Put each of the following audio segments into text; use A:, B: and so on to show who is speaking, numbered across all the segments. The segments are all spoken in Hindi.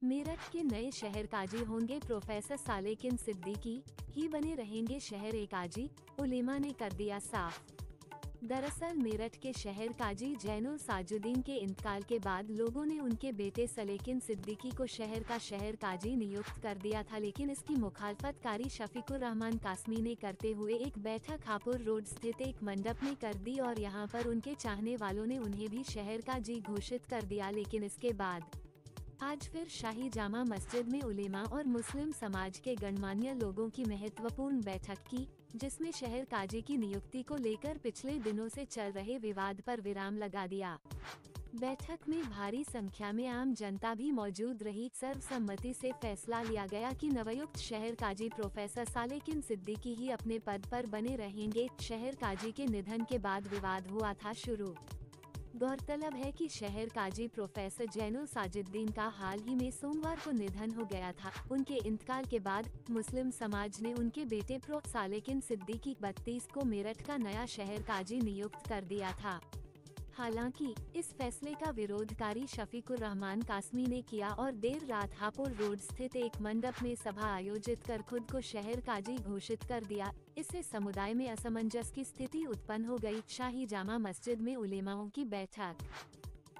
A: मेरठ के नए शहर काजी होंगे प्रोफेसर सालेकिन सिद्दीकी, ही बने रहेंगे शहर ए काजी, उलेमा ने कर दिया साफ। दरअसल मेरठ के शहर काजी जैनुल साजुद्दीन के इंतकाल के बाद लोगों ने उनके बेटे सलेकिन सिद्दीकी को शहर का शहर काजी नियुक्त कर दिया था, लेकिन इसकी मुखालफत कारी शफीकुर रहमान कासमी ने करते हुए एक बैठक हापुर रोड स्थित एक मंडप में कर दी और यहां पर उनके चाहने वालों ने उन्हें भी शहर काजी घोषित कर दिया। लेकिन इसके बाद आज फिर शाही जामा मस्जिद में उलेमा और मुस्लिम समाज के गणमान्य लोगों की महत्वपूर्ण बैठक की, जिसमें शहर काजी की नियुक्ति को लेकर पिछले दिनों से चल रहे विवाद पर विराम लगा दिया। बैठक में भारी संख्या में आम जनता भी मौजूद रही। सर्वसम्मति से फैसला लिया गया कि नवयुक्त शहर काजी प्रोफेसर सालेकिन सिद्दीकी ही अपने पद पर बने रहेंगे। शहर काजी के निधन के बाद विवाद हुआ था शुरू। गौरतलब है कि शहर काजी प्रोफेसर जैनुल साजुद्दीन का हाल ही में सोमवार को निधन हो गया था। उनके इंतकाल के बाद मुस्लिम समाज ने उनके बेटे प्रो सालेकिन सिद्दीकी 32 को मेरठ का नया शहर काजी नियुक्त कर दिया था। हालांकि इस फैसले का विरोध कारी शफीकुर रहमान कासमी ने किया और देर रात हापुर रोड स्थित एक मंडप में सभा आयोजित कर खुद को शहर काजी घोषित कर दिया। इससे समुदाय में असमंजस की स्थिति उत्पन्न हो गई। शाही जामा मस्जिद में उलेमाओं की बैठक।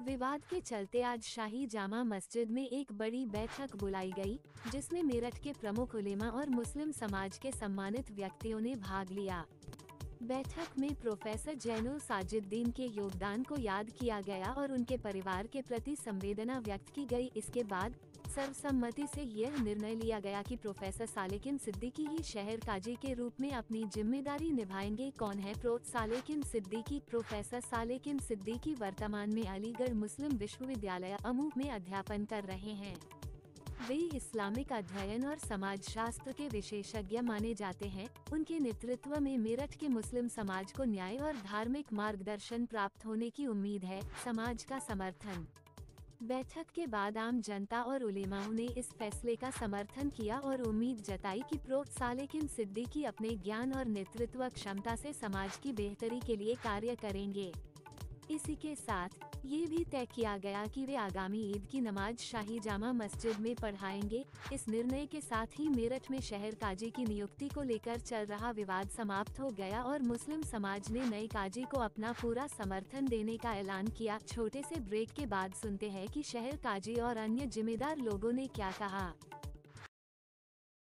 A: विवाद के चलते आज शाही जामा मस्जिद में एक बड़ी बैठक बुलाई गई, जिसमें मेरठ के प्रमुख उलेमा और मुस्लिम समाज के सम्मानित व्यक्तियों ने भाग लिया। बैठक में प्रोफेसर जैनुल साजुद्दीन के योगदान को याद किया गया और उनके परिवार के प्रति संवेदना व्यक्त की गई। इसके बाद सर्वसम्मति से यह निर्णय लिया गया कि प्रोफेसर सालेकिन सिद्दीकी ही शहर काजी के रूप में अपनी जिम्मेदारी निभाएंगे। कौन है प्रो सालेकिन सिद्दीकी? प्रोफेसर सालेकिन सिद्दीकी वर्तमान में अलीगढ़ मुस्लिम विश्वविद्यालय अमू में अध्यापन कर रहे हैं। वे इस्लामिक अध्ययन और समाजशास्त्र के विशेषज्ञ माने जाते हैं। उनके नेतृत्व में मेरठ के मुस्लिम समाज को न्याय और धार्मिक मार्गदर्शन प्राप्त होने की उम्मीद है। समाज का समर्थन। बैठक के बाद आम जनता और उलेमाओं ने इस फैसले का समर्थन किया और उम्मीद जताई कि प्रो सालेकिन सिद्दीकी अपने ज्ञान और नेतृत्व क्षमता से समाज की बेहतरी के लिए कार्य करेंगे। इसी के साथ ये भी तय किया गया कि वे आगामी ईद की नमाज शाही जामा मस्जिद में पढ़ाएंगे। इस निर्णय के साथ ही मेरठ में शहर काजी की नियुक्ति को लेकर चल रहा विवाद समाप्त हो गया और मुस्लिम समाज ने नए काजी को अपना पूरा समर्थन देने का ऐलान किया। छोटे से ब्रेक के बाद सुनते हैं कि शहर काजी और अन्य जिम्मेदार लोगों ने क्या कहा।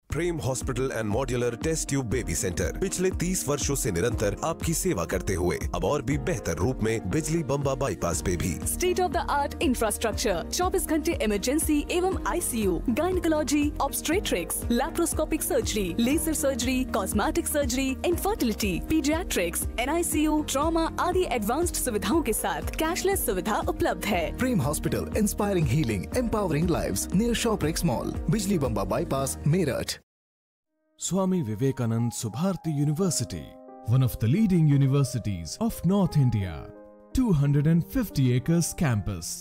B: Prem hospital and modular test tube baby centre पिछले 30 वर्षों से निरंतर आपकी सेवा करते हुए अब और भी बेहतर रूप में बिजली बम्बा बाईपास पे भी
C: state of the art infrastructure, 24 घंटे इमरजेंसी एवं ICU, gynaecology, obstetrics, laparoscopic surgery, laser surgery, cosmetic surgery, infertility, paediatrics, NICU, trauma आदि एडवांस्ड सुविधाओं के साथ कैशलेस सुविधा उपलब्ध है।
D: Prem hospital, inspiring healing, empowering lives, near Shoprix mall, Bijli Bamba bypass, Meerut.
E: Swami Vivekanand Subharti University, one of the leading universities of North India. 250 acres campus,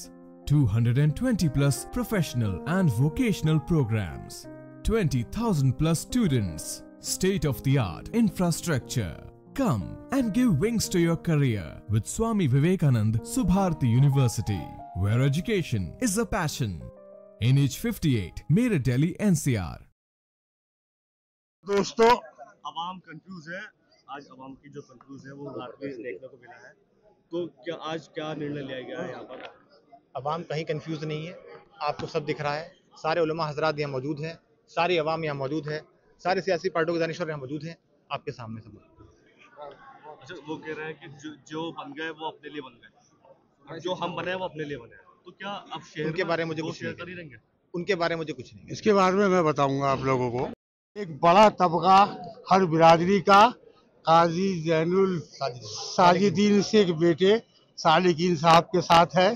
E: 220 plus professional and vocational programs, 20,000 plus students, state of the art infrastructure. Come and give wings to your career with Swami Vivekanand Subharti University, where education is a passion. NH58, Meerut, Delhi, NCR.
F: दोस्तों, अवाम कंफ्यूज है। आज अवाम की जो कंफ्यूज है वो देखने को मिला है। तो क्या आज क्या निर्णय लिया गया है यहाँ पर?
G: अवाम कहीं कंफ्यूज नहीं है, आपको सब दिख रहा है। सारे उलमा हजरात यहाँ मौजूद हैं, सारी अवाम यहाँ मौजूद है, सारे सियासी पार्टियों के दानिश्वर यहाँ मौजूद हैं, आपके सामने सब।
F: अच्छा, वो कह रहे हैं कि जो बन गए वो अपने लिए बन गए, जो हम बने वो अपने लिए बने। तो क्या अब शहर
G: उनके बारे में मुझे कुछ
F: शेयर कर ही रहेंगे?
G: उनके बारे में मुझे कुछ नहीं।
H: इसके बारे में मैं बताऊंगा आप लोगों को। एक बड़ा तबका हर बिरादरी का काजी जैनुल साजुद्दीन के बेटे सालेकिन साहब के साथ है।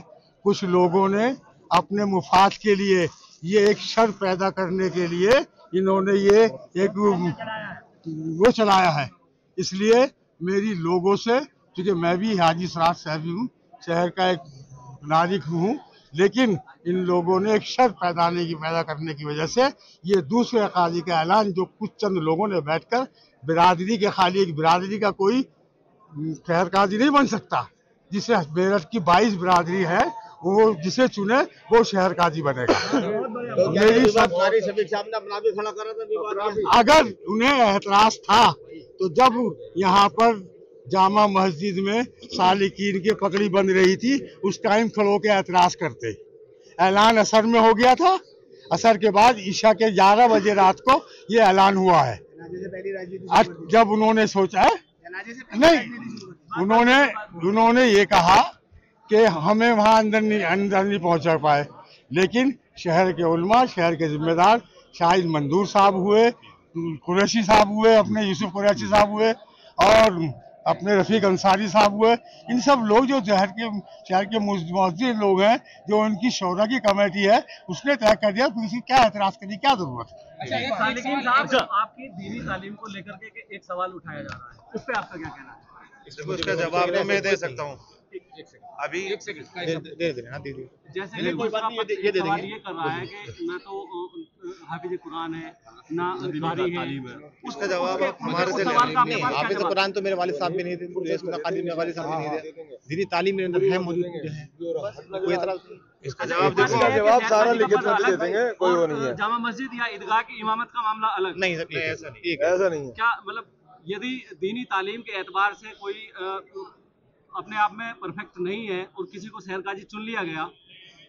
H: कुछ लोगों ने अपने मुफाद के लिए ये एक शर पैदा करने के लिए इन्होंने ये एक वो चलाया है। इसलिए मेरी लोगों से, क्योंकि मैं भी हाजी सराज साहब हूँ, शहर का एक नागरिक हूँ, लेकिन इन लोगों ने एक शर पैदा करने की वजह से ये दूसरे काजी का ऐलान, जो कुछ चंद लोगों ने बैठकर बिरादरी के, खाली एक बिरादरी का कोई शहर काजी नहीं बन सकता, जिससे मेरठ की 22 बिरादरी है वो जिसे चुने वो शहर काजी बनेगा। मेरी सब अगर उन्हें एतराज था तो जब यहाँ पर जामा मस्जिद में सालिकीन की पगड़ी बन रही थी उस टाइम खड़ो के एतराज करते। ऐलान असर में हो गया था, असर के बाद ईशा के 11 बजे रात को ये ऐलान हुआ है। जब उन्होंने सोचा है नहीं, उन्होंने ये कहा कि हमें वहाँ अंदर नहीं पहुँच पाए, लेकिन शहर के उलमा, शहर के जिम्मेदार शाहिद मंदूर साहब हुए, कुरैशी साहब हुए, अपने यूसुफ कुरैशी साहब हुए और अपने रफीक अंसारी साहब हुए, इन सब लोग जो शहर के मौजूद लोग हैं, जो उनकी शौरा की कमेटी है, उसने तय कर दिया किसी क्या एतराज करने की क्या जरूरत है।
I: अच्छा, सालिकीन साहब, आपकी दीनी तालीम को लेकर के एक सवाल उठाया जा रहा है, उस पर आपका क्या कहना है?
F: उसका जवाब तो मैं दे सकता हूँ अभी।
G: दे देना दीदी।
I: जैसे कि कोई सवाल ये कर रहा है कि ना तो हाफिज कुरान है ना कारी है,
F: उसका जवाब हमारे से
G: नहीं। हाफिज कुरान तो मेरे वालिद साहब भी नहीं थे, मेरे वालिद साहब भी नहीं थे। दीनी तालीम मेरे अंदर है मौजूद है, कोई तरह
F: इसका जवाब सारा लिखित में दे देंगे, कोई वो नहीं है।
I: जामा मस्जिद या ईदगाह की इमामत का मामला अलग
G: नहीं, ऐसा नहीं है।
I: क्या मतलब यदि दीनी तालीम के एतबार से कोई अपने आप में परफेक्ट नहीं है और किसी को शहर काजी चुन लिया गया,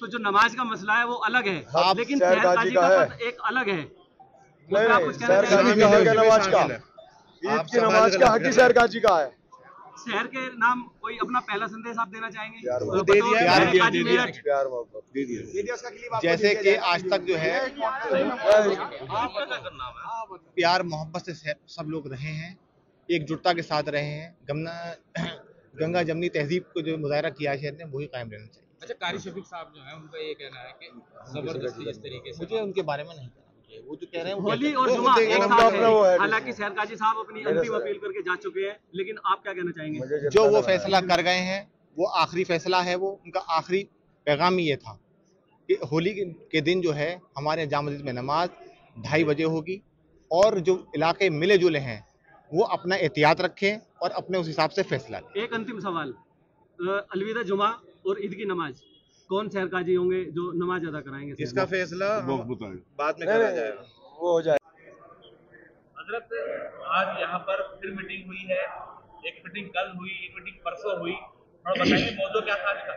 I: तो जो नमाज का मसला है वो अलग है, लेकिन शहर काजी का पद एक अलग है।
F: नमाज का ईद की नमाज का हक शहर काजी का है।
I: शहर के नाम कोई अपना पहला संदेश आप देना चाहेंगे?
G: दे दिया। जैसे कि आज तक जो है प्यार मोहब्बत से सब लोग रहे हैं, एकजुटता के साथ रहे हैं। गंगा जमनी तहजीब को जो मुजाहरा किया है शहर ने, वही कायम रहना चाहिए।
J: अच्छा, कारी शफीक साहब जो है उनका ये कहना है कि जबरदस्ती इस तरीके से,
G: मुझे उनके बारे में नहीं कहना, वो जो कह रहे हैं
I: होली और जुमा एक साथ है। हालांकि शहर काजी साहब अपनी अंतिम अपील करके जा चुके हैं, लेकिन आप क्या कहना चाहेंगे?
G: जो वो फैसला कर गए हैं वो आखिरी फैसला है, वो उनका आखिरी पैगाम ये था कि होली के दिन जो है हमारे जामा मस्जिद में नमाज 2:30 बजे होगी, और जो इलाके मिले जुले हैं वो अपना एहतियात रखें और अपने उस हिसाब से फैसला लें।
I: एक अंतिम सवाल, अलविदा जुमा और ईद की नमाज कौन शहर काजी होंगे जो नमाज अदा कराएंगे?
F: इसका फैसला बाद में करा जाएगा, वो हो जाए।
J: हजरत, आज यहाँ पर फिर मीटिंग हुई है, एक मीटिंग कल हुई, एक मीटिंग परसों हुई, और बताइए मौजूद क्या था आज का?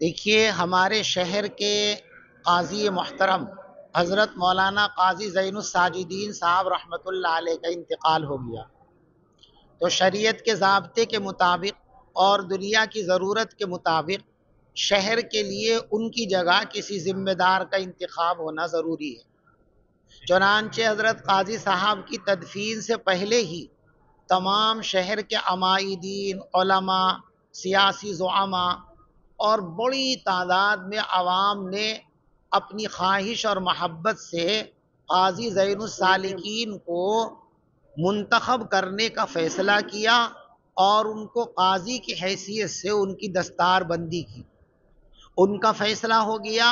K: देखिए, हमारे शहर के काजी मोहतरम हज़रत मौलाना काजी ज़ैनुस साजिदीन साहब रहमतुल्लाह अलैह का इंतकाल हो गया, तो शरीयत के ज़ाब्ते के मुताबिक और दुनिया की ज़रूरत के मुताबिक शहर के लिए उनकी जगह किसी ज़िम्मेदार का इंतखाब होना ज़रूरी है। चुनांचे हज़रत काजी साहब की तदफीन से पहले ही तमाम शहर के अमाइदीन, उलमा, सियासी ज़ुआमा और बड़ी तादाद में आवाम ने अपनी ख्वाहिश और महब्बत से काजी ज़ैनुस सालिकीन को मुंतखब करने का फ़ैसला किया और उनको काजी की हैसियत से उनकी दस्तार बंदी की। उनका फ़ैसला हो गया,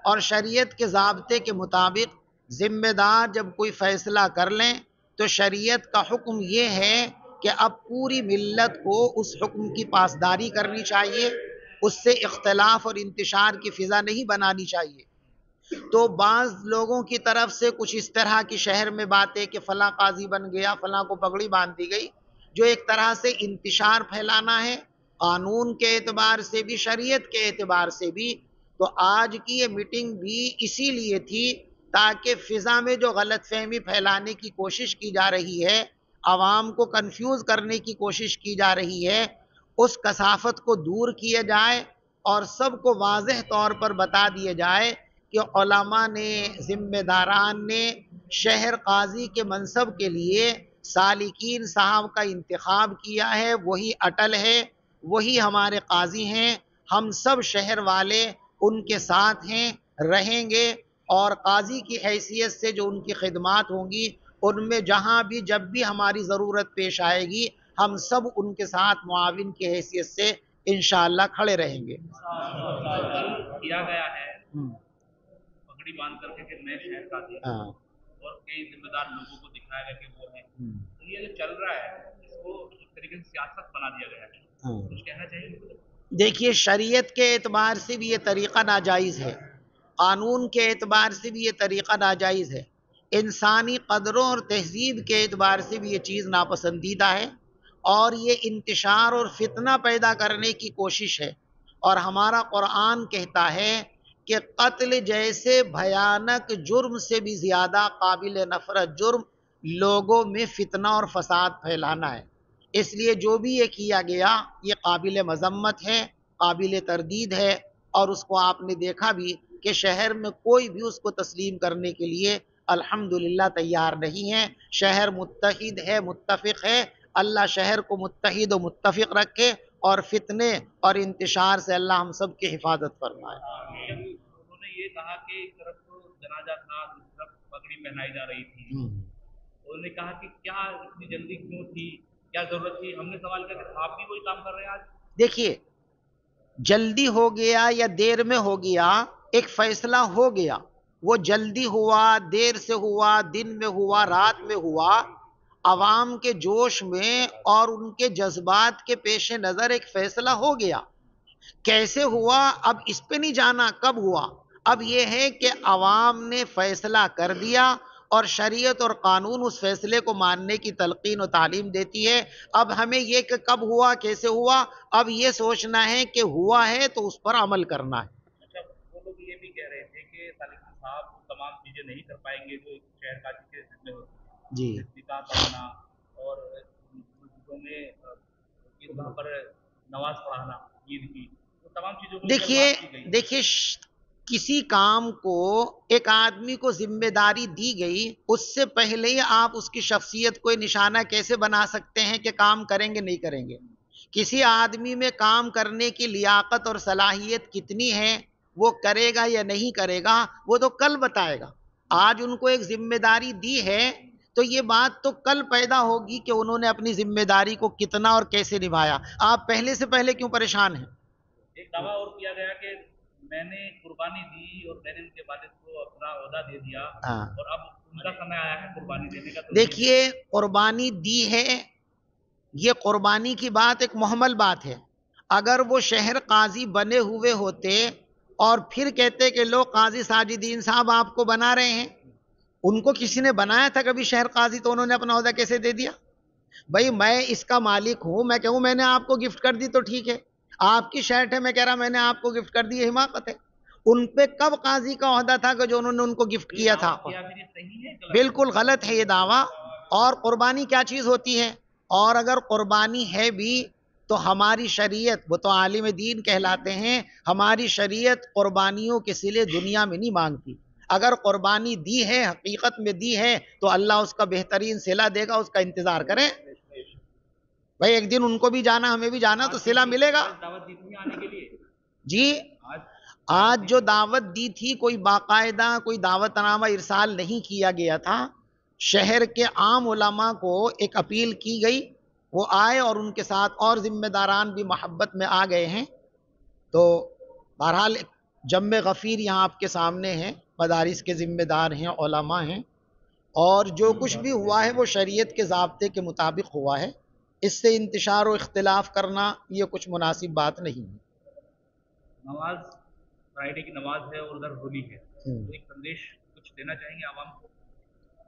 K: और शरीयत के ज़ाब्ते के मुताबिक ज़िम्मेदार जब कोई फ़ैसला कर लें तो शरीयत का हुक्म ये है कि अब पूरी मिल्लत को उस हुक्म की पासदारी करनी चाहिए, उससे इख्तलाफ और इंतशार की फ़िज़ा नहीं बनानी चाहिए। तो बाज़ लोगों की तरफ से कुछ इस तरह की शहर में बातें कि फ़लाँ काजी बन गया, फ़लाँ को पगड़ी बांध दी गई, जो एक तरह से इंतशार फैलाना है, कानून के एतबार से भी शरीयत के एतबार से भी। तो आज की ये मीटिंग भी इसीलिए थी ताकि फ़िज़ा में जो गलतफ़हमी फैलाने की कोशिश की जा रही है, आवाम को कंफ्यूज करने की कोशिश की जा रही है, उस कसाफत को दूर किया जाए और सबको वाज़ेह तौर पर बता दिया जाए कि उलमा ने, ज़िम्मेदारान ने शहर काजी के मनसब के लिए सालिकीन साहब का इंतखाब किया है, वही अटल है, वही हमारे काजी हैं। हम सब शहर वाले उनके साथ हैं, रहेंगे, और काजी की हैसियत से जो उनकी खिदमात होंगी उनमें जहाँ भी जब भी हमारी ज़रूरत पेश आएगी हम सब उनके साथ मुआविन की हैसियत से इंशाअल्लाह खड़े रहेंगे।
J: किया गया है पगड़ी बांध करके कि मैं शहर काजी हूं, और कई जिम्मेदार लोगों को दिखाया गया कि वो है, तो ये जो चल रहा है इसको एक तरीके से सियासत बना दिया गया है, कुछ कहना चाहिए?
K: देखिए, शरीयत के एतबार से भी ये तरीक़ा नाजायज़ है, कानून के एतबार से भी ये तरीक़ा नाजायज़ है, इंसानी क़दरों और तहज़ीब के एतबार से भी ये चीज़ नापसंदीदा है और ये इंतशार और फितना पैदा करने की कोशिश है। और हमारा कुरान कहता है कि कत्ल जैसे भयानक जुर्म से भी ज़्यादा काबिल नफ़रत जुर्म लोगों में फितना और फसाद फैलाना है। इसलिए जो भी ये किया गया ये काबिल मज़म्मत है, काबिल तरदीद है। और उसको आपने देखा भी कि शहर में कोई भी उसको तस्लीम करने के लिए अल्हम्दुलिल्लाह तैयार नहीं है। शहर मुत्तहिद है, मुत्तफ़िक़ है। अल्लाह शहर को मुत्तहिद और मुत्तफ़िक़ रखे और फितने और इंतशार से अल्लाह हम सब की हिफाजत फरमाए।
J: उन्होंने ये कहा कि एक तरफ तो जनाजा था, दूसरी तरफ पगड़ी पहनाई जा रही थी। उन्होंने कहा कि क्या इतनी जल्दी क्यों थी, क्या जरूरत थी? हमने सवाल किया कि आप भी वही काम कर रहे हैं आज।
K: देखिए, जल्दी हो गया या देर में हो गया, एक फैसला हो गया। वो जल्दी हुआ, देर से हुआ, दिन में हुआ, रात में हुआ, अवाम के जोश में और उनके जज्बात के पेश नज़र एक फैसला हो गया। कैसे हुआ अब इस पे नहीं जाना, कब हुआ। अब यह है कि अवाम ने फैसला कर दिया और शरीयत और कानून उस फैसले को मानने की तलकीन और तालीम देती है। अब हमें यह कि कब हुआ, कैसे हुआ, अब ये सोचना है कि हुआ है तो उस पर अमल करना है।
J: अच्छा, वो लोग ये भी कह रहे थे कि सालिकीन साहब तमाम चीजें नहीं कर पाएंगे जो शहर काजी के जिम्मे होती है,
K: जी,
J: निकाह पढ़ना और मस्जिदों में ईदगाह पर नमाज पढ़ाना ईद की, तो तमाम चीजों को
K: देखिए किसी काम को एक आदमी को जिम्मेदारी दी गई, उससे पहले ही आप उसकी शख्सियत को निशाना कैसे बना सकते हैं कि काम करेंगे नहीं करेंगे। किसी आदमी में काम करने की लियाकत और सलाहियत कितनी है, वो करेगा या नहीं करेगा, वो तो कल बताएगा। आज उनको एक जिम्मेदारी दी है तो ये बात तो कल पैदा होगी कि उन्होंने अपनी जिम्मेदारी को कितना और कैसे निभाया। आप पहले से पहले क्यों परेशान हैं?
J: एक दावा और किया गया कि मैंने कुर्बानी दी और मैंने उनके वालिद को अपना ओहदा दे दिया और अब उनका समय आया है कुर्बानी देने का।
K: देखिए, कुर्बानी दी है, ये कुर्बानी की बात एक मुहम्मल बात है। अगर वो शहर काजी बने हुए होते और फिर कहते कि लो काजी साजिदीन साहब आपको बना रहे हैं, उनको किसी ने बनाया था कभी शहर काजी, तो उन्होंने अपना ओहदा कैसे दे दिया? भाई मैं इसका मालिक हूं, मैं कहूं मैंने आपको गिफ्ट कर दी तो ठीक है, आपकी शर्ट है, मैं कह रहा मैंने आपको गिफ्ट कर दी, ये हिमाकत है। उन पे कब काजी का ओहदा था कि जो उन्होंने उनको गिफ्ट किया था? बिल्कुल गलत है ये दावा। और कुर्बानी क्या चीज होती है? और अगर कुर्बानी है भी तो हमारी शरीयत, वो तो आलिम दीन कहलाते हैं, हमारी शरीयत कुर्बानियों के सिले दुनिया में नहीं मांगती। अगर कुर्बानी दी है, हकीकत में दी है, तो अल्लाह उसका बेहतरीन सिला देगा, उसका इंतजार करें। भाई एक दिन उनको भी जाना, हमें भी जाना, तो सिला मिलेगा। जी, आज जो दावत दी थी, कोई बाकायदा कोई दावतनामा इरसाल नहीं किया गया था। शहर के आम उलमा को एक अपील की गई, वो आए और उनके साथ और जिम्मेदारान भी मोहब्बत में आ गए हैं। तो बहरहाल जम्मे गफ़ीर यहाँ आपके सामने हैं, मदारिस के जिम्मेदार हैं, उलमा हैं, और जो कुछ भी हुआ है वो शरीयत के ज़ाब्ते के मुताबिक हुआ है। इससे इंतशार और इख्तिलाफ करना ये कुछ मुनासिब बात नहीं है।
J: नमाज फ्राइडे की नमाज है और उधर होली है, तो एक संदेश कुछ देना चाहेंगे आवाम को?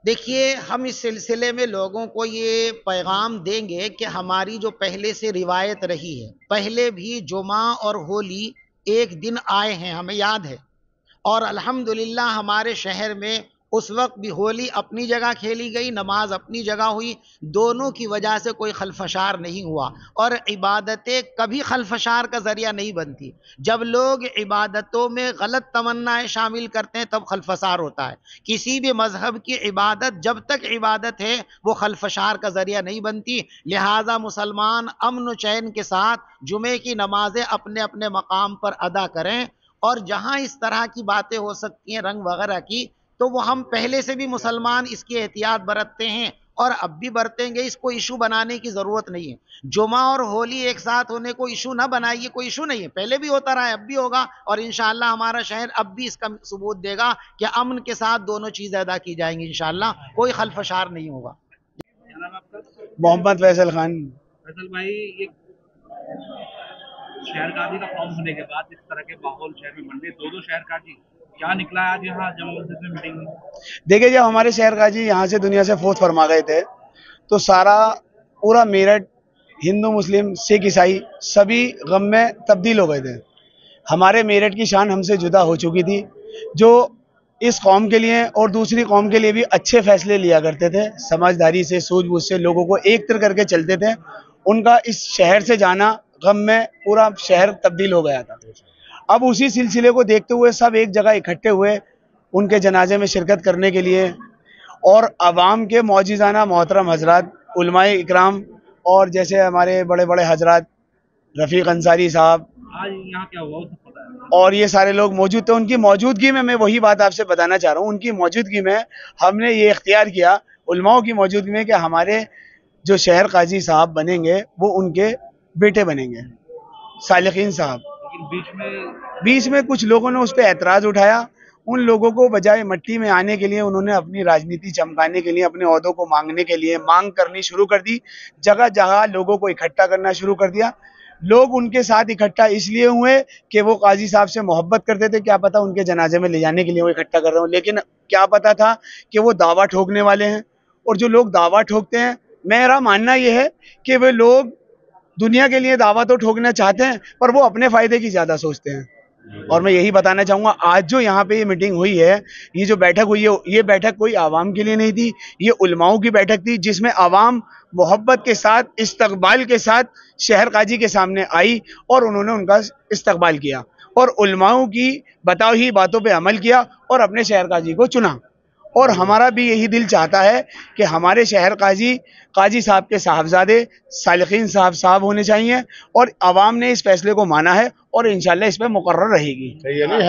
K: देखिए, हम इस सिलसिले में लोगों को ये पैगाम देंगे कि हमारी जो पहले से रिवायत रही है, पहले भी जुमा और होली एक दिन आए हैं, हमें याद है। और अल्हम्दुलिल्लाह हमारे शहर में उस वक्त भी होली अपनी जगह खेली गई, नमाज अपनी जगह हुई, दोनों की वजह से कोई खलफशार नहीं हुआ। और इबादतें कभी खलफशार का ज़रिया नहीं बनती। जब लोग इबादतों में गलत तमन्नाएं शामिल करते हैं तब खलफशार होता है। किसी भी मजहब की इबादत जब तक इबादत है वो खलफशार का ज़रिया नहीं बनती। लिहाजा मुसलमान अमन चैन के साथ जुमे की नमाजें अपने अपने मकाम पर अदा करें, और जहाँ इस तरह की बातें हो सकती हैं रंग वगैरह की, तो वो हम पहले से भी मुसलमान इसकी एहतियात बरतते हैं और अब भी बरतेंगे। इसको इशू बनाने की ज़रूरत नहीं है। जुमा और होली एक साथ होने को इशू ना बनाइए, कोई इशू नहीं है, पहले भी होता रहा है, अब भी होगा, और इंशाअल्लाह हमारा शहर अब भी इसका सबूत देगा कि अमन के साथ दोनों चीज़ें अदा की जाएंगी इंशाअल्लाह, कोई खलफशार नहीं होगा।
L: मोहम्मद फैसल खान।
J: फैसल भाई, ये शहर काजी का फॉर्म होने के बाद इस तरह के माहौल शहर में बन रहे, दो शहर काजी, क्या निकला है आज यहाँ जमा मस्जिद में मीटिंग में?
L: देखिए, जब हमारे शहर काजी यहाँ से दुनिया से फौत फरमा गए थे तो सारा पूरा मेरठ हिंदू मुस्लिम सिख ईसाई सभी गम में तब्दील हो गए थे। हमारे मेरठ की शान हमसे जुदा हो चुकी थी, जो इस कौम के लिए और दूसरी कौम के लिए भी अच्छे फैसले लिया करते थे, समझदारी से सूझबूझ से लोगों को एकत्र करके चलते थे। उनका इस शहर से जाना गम में पूरा शहर तब्दील हो गया था। अब उसी सिलसिले को देखते हुए सब एक जगह इकट्ठे हुए उनके जनाजे में शिरकत करने के लिए, और आवाम के मौजूदाना मोहतरम हजरात उलमाए इकराम और जैसे हमारे बड़े बड़े हजरात रफ़ीक अंसारी साहब,
J: आज यहाँ क्या हुआ तो पता है,
L: और ये सारे लोग मौजूद थे। उनकी मौजूदगी में मैं वही बात आपसे बताना चाह रहा हूँ, उनकी मौजूदगी में हमने ये इख्तियार किया, उलमाओं की मौजूदगी में, कि हमारे जो शहर काजी साहब बनेंगे वो उनके बेटे बनेंगे, सालिकीन साहब।
J: लेकिन
L: बीच में कुछ लोगों ने उस पर एतराज़ उठाया। उन लोगों को बजाय मट्टी में आने के लिए उन्होंने अपनी राजनीति चमकाने के लिए, अपने ओहदों को मांगने के लिए मांग करनी शुरू कर दी। जगह जगह लोगों को इकट्ठा करना शुरू कर दिया। लोग उनके साथ इकट्ठा इसलिए हुए कि वो काजी साहब से मोहब्बत करते थे, क्या पता उनके जनाजे में ले जाने के लिए वो इकट्ठा कर रहे हो, लेकिन क्या पता था कि वो दावा ठोकने वाले हैं। और जो लोग दावा ठोकते हैं, मेरा मानना ये है कि वे लोग दुनिया के लिए दावा तो ठोकना चाहते हैं, पर वो अपने फायदे की ज़्यादा सोचते हैं। और मैं यही बताना चाहूँगा, आज जो यहाँ पे ये मीटिंग हुई है, ये जो बैठक हुई है, ये बैठक कोई आवाम के लिए नहीं थी, ये उलमाओं की बैठक थी, जिसमें आवाम मोहब्बत के साथ, इस्तकबाल के साथ शहर काजी के सामने आई और उन्होंने उनका इस्तकबाल किया और उलमाओं की बताई हुई बातों पे अमल किया और अपने शहर काजी को चुना। और हमारा भी यही दिल चाहता है कि हमारे शहर काजी साहब के साहबजादे सालिकीन साहब होने चाहिए, और आवाम ने इस फैसले को माना है और इंशाल्लाह इस पर मुकर्रर रहेगी।